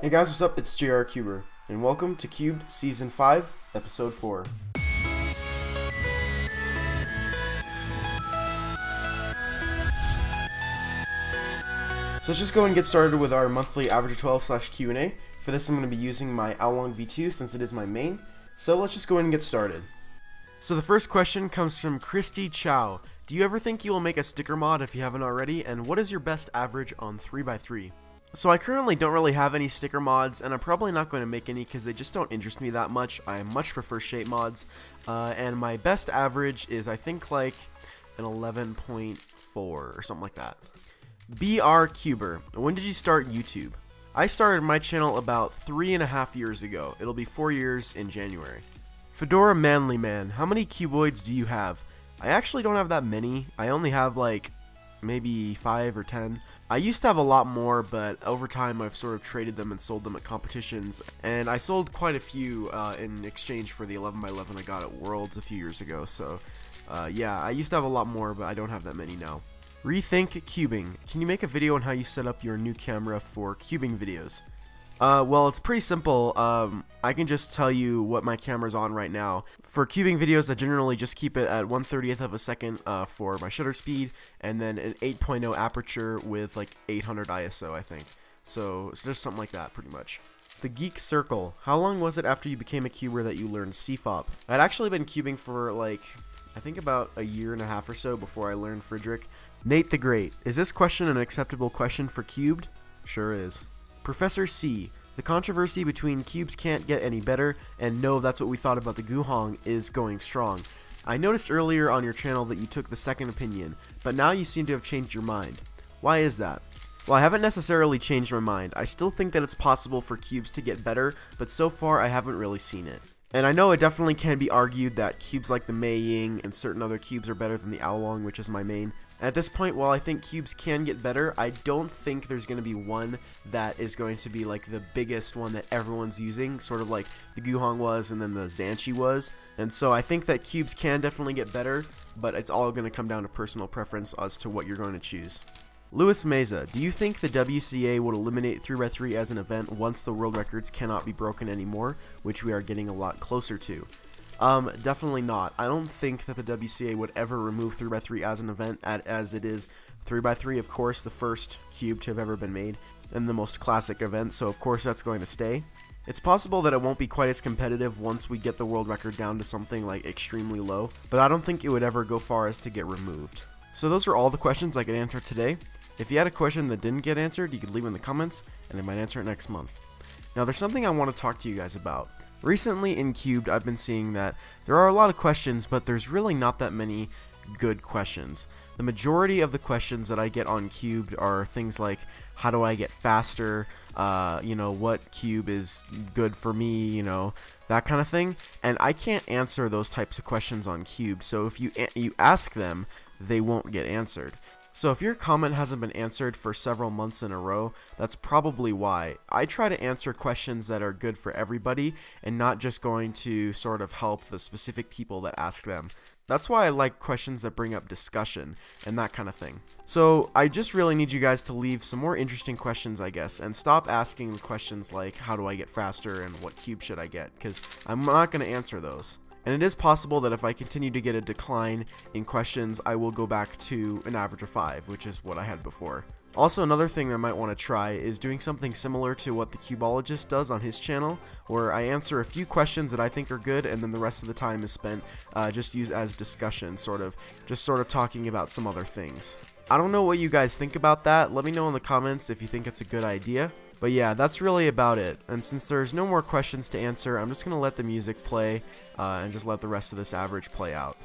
Hey guys, what's up? It's JR Cuber, and welcome to Cubed Season 5, Episode 4. So let's just go and get started with our monthly average of 12 / Q&A. For this I'm going to be using my Along V2 since it is my main. So let's just go ahead and get started. So the first question comes from Christy Chow. Do you ever think you will make a sticker mod if you haven't already? And what is your best average on 3x3? So I currently don't really have any sticker mods, and I'm probably not going to make any because they just don't interest me that much. I much prefer shape mods, and my best average is I think like an 11.4 or something like that. BR Cuber, when did you start YouTube? I started my channel about 3.5 years ago. It'll be 4 years in January. Fedora Manly Man, how many cuboids do you have? I actually don't have that many. I only have like maybe 5 or 10. I used to have a lot more, but over time I've sort of traded them and sold them at competitions, and I sold quite a few in exchange for the 11x11 I got at Worlds a few years ago. So yeah, I used to have a lot more, but I don't have that many now. Rethink Cubing, can you make a video on how you set up your new camera for cubing videos? Well, it's pretty simple. I can just tell you what my camera's on right now. For cubing videos, I generally just keep it at 1/30th of a second for my shutter speed, and then an 8.0 aperture with like 800 ISO, I think. So it's just something like that, pretty much. The Geek Circle, how long was it after you became a cuber that you learned CFOP? I'd actually been cubing for like, I think about 1.5 years or so before I learned Friedrich. Nate the Great, is this question an acceptable question for Cubed? Sure is. Professor C, the controversy between cubes can't get any better, and no, that's what we thought about the Guhong is going strong. I noticed earlier on your channel that you took the second opinion, but now you seem to have changed your mind. Why is that? Well, I haven't necessarily changed my mind. I still think that it's possible for cubes to get better, but so far I haven't really seen it. And I know it definitely can be argued that cubes like the Mei Ying and certain other cubes are better than the Aolong, which is my main. At this point, while I think cubes can get better, I don't think there's going to be one that is going to be like the biggest one that everyone's using, sort of like the Guhong was and then the Zhanchi was. And so I think that cubes can definitely get better, but it's all going to come down to personal preference as to what you're going to choose. Louis Meza, do you think the WCA would eliminate 3x3 as an event once the world records cannot be broken anymore, which we are getting a lot closer to? Definitely not. I don't think that the WCA would ever remove 3x3 as an event, as it is 3x3, of course, the first cube to have ever been made, and the most classic event, so of course that's going to stay. It's possible that it won't be quite as competitive once we get the world record down to something like extremely low, but I don't think it would ever go far as to get removed. So those are all the questions I could answer today. If you had a question that didn't get answered, you could leave it in the comments, and I might answer it next month. Now there's something I want to talk to you guys about. Recently in Cubed, I've been seeing that there are a lot of questions, but there's really not that many good questions. The majority of the questions that I get on Cubed are things like, how do I get faster, what cube is good for me, that kind of thing. And I can't answer those types of questions on Cubed, so if you ask them, they won't get answered. So if your comment hasn't been answered for several months in a row, that's probably why. I try to answer questions that are good for everybody and not just going to sort of help the specific people that ask them. That's why I like questions that bring up discussion and that kind of thing. So I just really need you guys to leave some more interesting questions, I guess, and stop asking questions like, how do I get faster and what cube should I get, because I'm not going to answer those. And it is possible that if I continue to get a decline in questions, I will go back to an average of 5, which is what I had before. Also, another thing I might want to try is doing something similar to what the Cubologist does on his channel, where I answer a few questions that I think are good, and then the rest of the time is spent just used as discussion, sort of talking about some other things. I don't know what you guys think about that. Let me know in the comments if you think it's a good idea. But yeah, that's really about it, and since there's no more questions to answer, I'm just going to let the music play, and just let the rest of this average play out.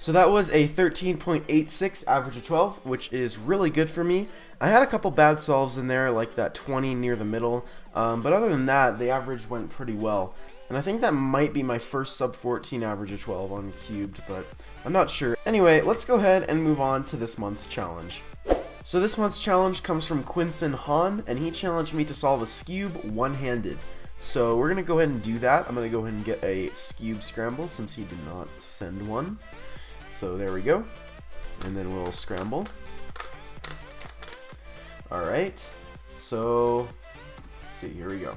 So that was a 13.86 average of 12, which is really good for me. I had a couple bad solves in there, like that 20 near the middle, but other than that, the average went pretty well. And I think that might be my first sub 14 average of 12 on cubed, but I'm not sure. Anyway, let's go ahead and move on to this month's challenge. So this month's challenge comes from Quinson Han, and he challenged me to solve a skewb one-handed. So we're going to go ahead and do that. I'm going to go ahead and get a skewb scramble since he did not send one. So there we go. And then we'll scramble. Alright, so let's see, here we go.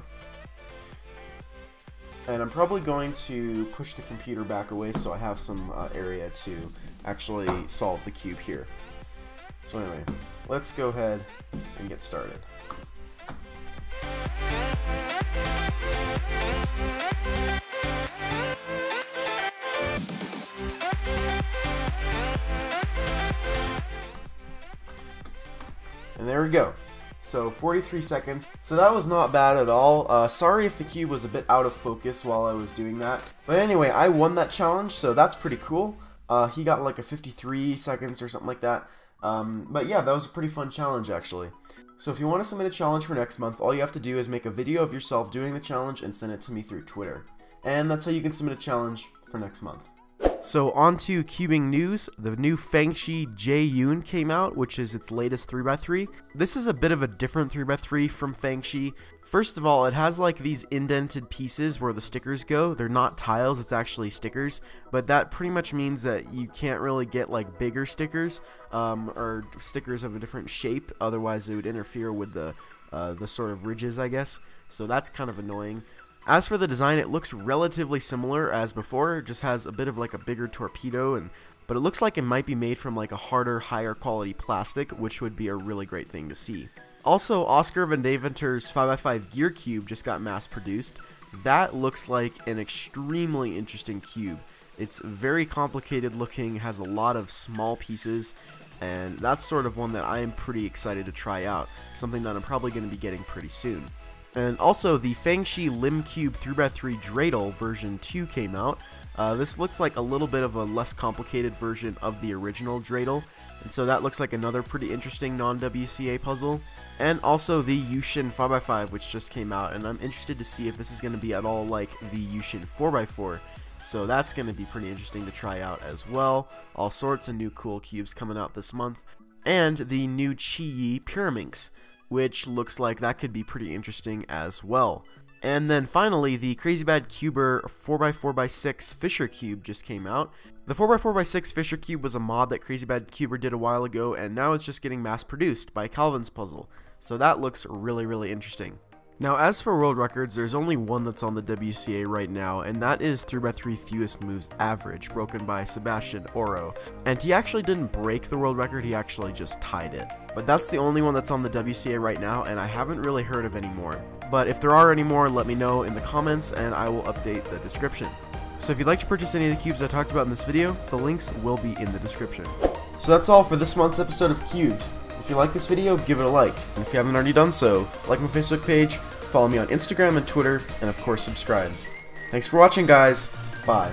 And I'm probably going to push the computer back away so I have some area to actually solve the cube here. So anyway, let's go ahead and get started. And there we go. So 43 seconds. So that was not bad at all. Sorry if the cube was a bit out of focus while I was doing that. But anyway, I won that challenge, so that's pretty cool. He got like a 53 seconds or something like that. But yeah, that was a pretty fun challenge actually. So if you want to submit a challenge for next month, all you have to do is make a video of yourself doing the challenge and send it to me through Twitter. And that's how you can submit a challenge for next month. So on to cubing news. The new Fangshi J-Yoon came out, which is its latest 3x3. This is a bit of a different 3x3 from Fangshi. First of all, it has like these indented pieces where the stickers go. They're not tiles, it's actually stickers, but that pretty much means that you can't really get like bigger stickers or stickers of a different shape, otherwise it would interfere with the sort of ridges, I guess. So that's kind of annoying. As for the design, it looks relatively similar as before. It just has a bit of like a bigger torpedo, but it looks like it might be made from like a harder, higher quality plastic, which would be a really great thing to see. Also, Oscar Van Deventer's 5x5 gear cube just got mass produced. That looks like an extremely interesting cube. It's very complicated looking, has a lot of small pieces, and that's sort of one that I am pretty excited to try out. Something that I'm probably going to be getting pretty soon. And also, the Fangshi Lim Cube 3x3 Dreidel version 2 came out. This looks like a little bit of a less complicated version of the original Dreidel, and so that looks like another pretty interesting non-WCA puzzle. And also the Yushin 5x5, which just came out, and I'm interested to see if this is going to be at all like the Yushin 4x4. So that's going to be pretty interesting to try out as well. All sorts of new cool cubes coming out this month. And the new Chi-Yi Pyraminx, which looks like that could be pretty interesting as well. And then finally, the Crazy Bad Cuber 4x4x6 Fisher Cube just came out. The 4x4x6 Fisher Cube was a mod that Crazy Bad Cuber did a while ago, and now it's just getting mass produced by Calvin's Puzzle. So that looks really, really interesting. Now, as for world records, there's only one that's on the WCA right now, and that is 3x3 Fewest Moves Average, broken by Sebastian Oro. And he actually didn't break the world record, he actually just tied it. But that's the only one that's on the WCA right now, and I haven't really heard of any more. But if there are any more, let me know in the comments, and I will update the description. So if you'd like to purchase any of the cubes I talked about in this video, the links will be in the description. So that's all for this month's episode of Cubed. If you like this video, give it a like, and if you haven't already done so, like my Facebook page, follow me on Instagram and Twitter, and of course subscribe. Thanks for watching, guys. Bye.